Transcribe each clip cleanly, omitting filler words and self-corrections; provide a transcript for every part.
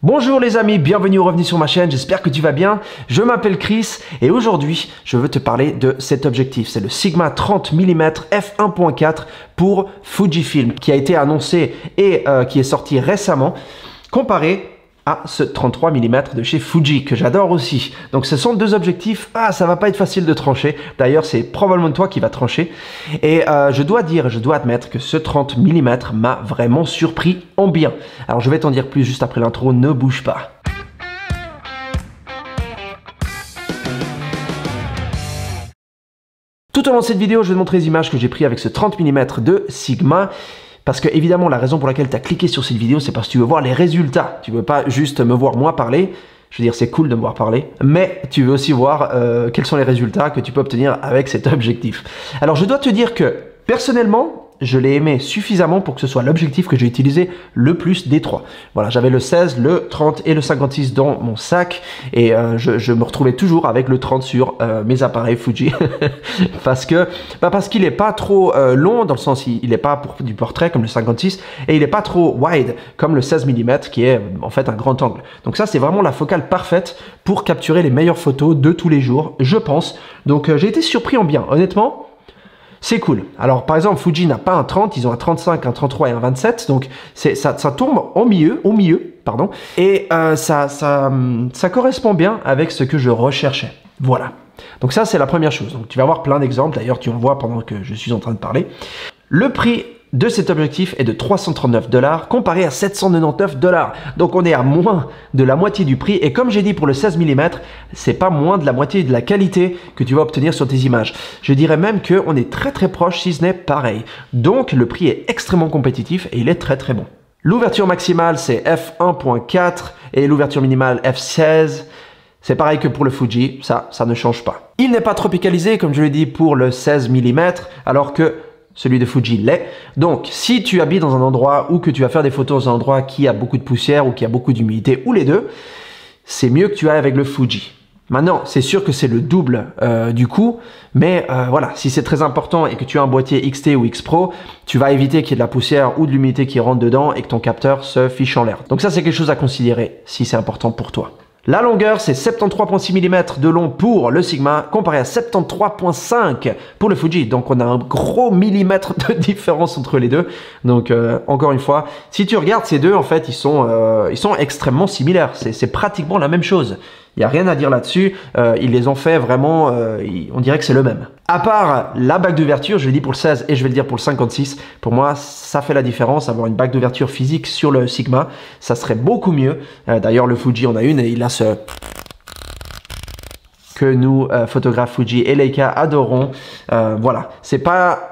Bonjour les amis, bienvenue ou revenu sur ma chaîne, j'espère que tu vas bien. Je m'appelle Chris et aujourd'hui je veux te parler de cet objectif. C'est le Sigma 30 mm f1.4 pour Fujifilm qui a été annoncé et qui est sorti récemment comparé à ce 33 mm de chez Fuji que j'adore aussi. Donc ce sont deux objectifs, ça va pas être facile de trancher. D'ailleurs c'est probablement toi qui va trancher. Et je dois admettre que ce 30 mm m'a vraiment surpris en bien. Alors je vais t'en dire plus juste après l'intro, ne bouge pas. Tout au long de cette vidéo, je vais te montrer les images que j'ai prises avec ce 30 mm de Sigma. Parce que évidemment, la raison pour laquelle tu as cliqué sur cette vidéo, c'est parce que tu veux voir les résultats. Tu veux pas juste me voir moi parler. Je veux dire, c'est cool de me voir parler. Mais tu veux aussi voir quels sont les résultats que tu peux obtenir avec cet objectif. Alors, je dois te dire que, personnellement, je l'ai aimé suffisamment pour que ce soit l'objectif que j'ai utilisé le plus des trois. Voilà, j'avais le 16, le 30 et le 56 dans mon sac et je me retrouvais toujours avec le 30 sur mes appareils Fuji parce qu'il n'est pas trop long dans le sens il n'est pas pour du portrait comme le 56 et il n'est pas trop wide comme le 16 mm qui est en fait un grand angle. Donc ça c'est vraiment la focale parfaite pour capturer les meilleures photos de tous les jours, je pense. Donc j'ai été surpris en bien, honnêtement. C'est cool. Alors, par exemple, Fuji n'a pas un 30, ils ont un 35, un 33 et un 27. Donc, ça tombe au milieu, pardon. Et ça correspond bien avec ce que je recherchais. Voilà. Donc ça, c'est la première chose. Donc, tu vas avoir plein d'exemples. D'ailleurs, tu en vois pendant que je suis en train de parler. Le prix de cet objectif est de 339 $ comparé à 799 $. Donc on est à moins de la moitié du prix et comme j'ai dit pour le 16 mm, c'est pas moins de la moitié de la qualité que tu vas obtenir sur tes images. Je dirais même qu'on est très proche si ce n'est pareil. Donc le prix est extrêmement compétitif et il est très bon. L'ouverture maximale c'est f1.4 et l'ouverture minimale f16. C'est pareil que pour le Fuji, ça ne change pas. Il n'est pas tropicalisé comme je l'ai dit pour le 16 mm alors que celui de Fuji l'est. Donc, si tu habites dans un endroit ou que tu vas faire des photos dans un endroit qui a beaucoup de poussière ou qui a beaucoup d'humidité, ou les deux, c'est mieux que tu ailles avec le Fuji. Maintenant, c'est sûr que c'est le double du coût, mais voilà, si c'est très important et que tu as un boîtier XT ou X Pro, tu vas éviter qu'il y ait de la poussière ou de l'humidité qui rentre dedans et que ton capteur se fiche en l'air. Donc ça, c'est quelque chose à considérer si c'est important pour toi. La longueur, c'est 73,6 mm de long pour le Sigma, comparé à 73,5 pour le Fuji. Donc, on a un gros millimètre de différence entre les deux. Donc, encore une fois, si tu regardes ces deux, en fait, ils sont extrêmement similaires. C'est pratiquement la même chose. Il n'y a rien à dire là-dessus. Ils les ont fait vraiment, on dirait que c'est le même. À part la bague d'ouverture, je l'ai dit pour le 16 et je vais le dire pour le 56, pour moi, ça fait la différence. Avoir une bague d'ouverture physique sur le Sigma, ça serait beaucoup mieux. D'ailleurs, le Fuji en a une et il a ce que nous, photographes Fuji et Leica, adorons. Voilà, c'est pas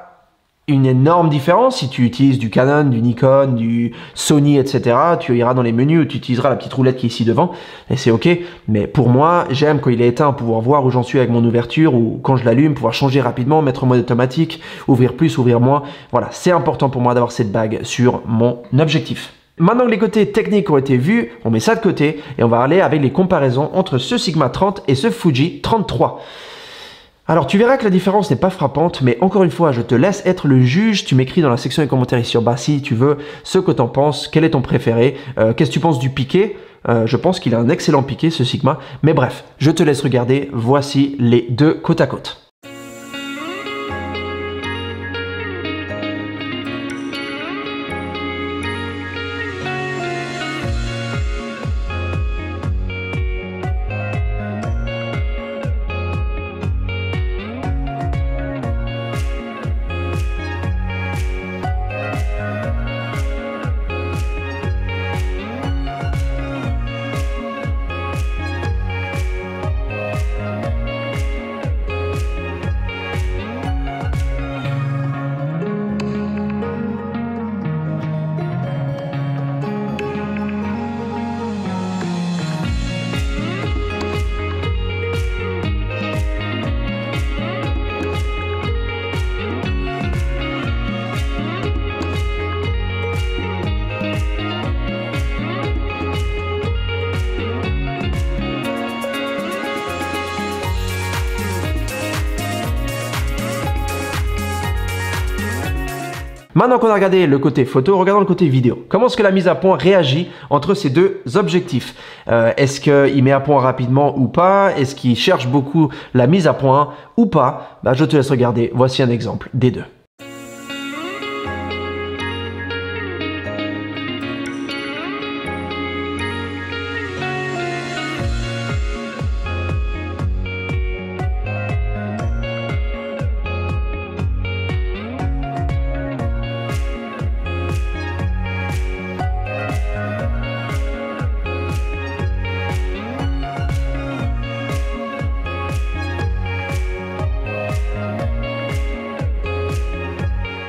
une énorme différence. Si tu utilises du Canon, du Nikon, du Sony, etc., tu iras dans les menus où tu utiliseras la petite roulette qui est ici devant et c'est ok. Mais pour moi, j'aime quand il est éteint pouvoir voir où j'en suis avec mon ouverture ou quand je l'allume, pouvoir changer rapidement, mettre en mode automatique, ouvrir plus, ouvrir moins. Voilà, c'est important pour moi d'avoir cette bague sur mon objectif. Maintenant que les côtés techniques ont été vus, on met ça de côté et on va aller avec les comparaisons entre ce Sigma 30 et ce Fuji 33. Alors tu verras que la différence n'est pas frappante, mais encore une fois, je te laisse être le juge. Tu m'écris dans la section des commentaires ici en bas si tu veux ce que tu en penses, quel est ton préféré, qu'est-ce que tu penses du piqué. Je pense qu'il a un excellent piqué ce Sigma, mais bref, je te laisse regarder. Voici les deux côte à côte. Maintenant qu'on a regardé le côté photo, regardons le côté vidéo. Comment est-ce que la mise à point réagit entre ces deux objectifs? Est-ce qu'il met à point rapidement ou pas? Est-ce qu'il cherche beaucoup la mise à point ou pas? Je te laisse regarder. Voici un exemple des deux.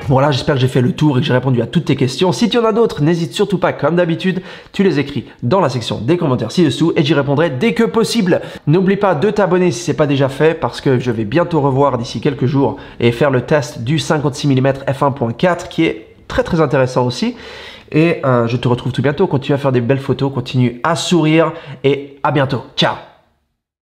Voilà, j'espère que j'ai fait le tour et que j'ai répondu à toutes tes questions. Si tu en as d'autres, n'hésite surtout pas, comme d'habitude, tu les écris dans la section des commentaires ci-dessous et j'y répondrai dès que possible. N'oublie pas de t'abonner si ce n'est pas déjà fait parce que je vais bientôt revoir d'ici quelques jours et faire le test du 56 mm f1.4 qui est très intéressant aussi. Et je te retrouve tout bientôt. Continue à faire des belles photos, continue à sourire et à bientôt. Ciao!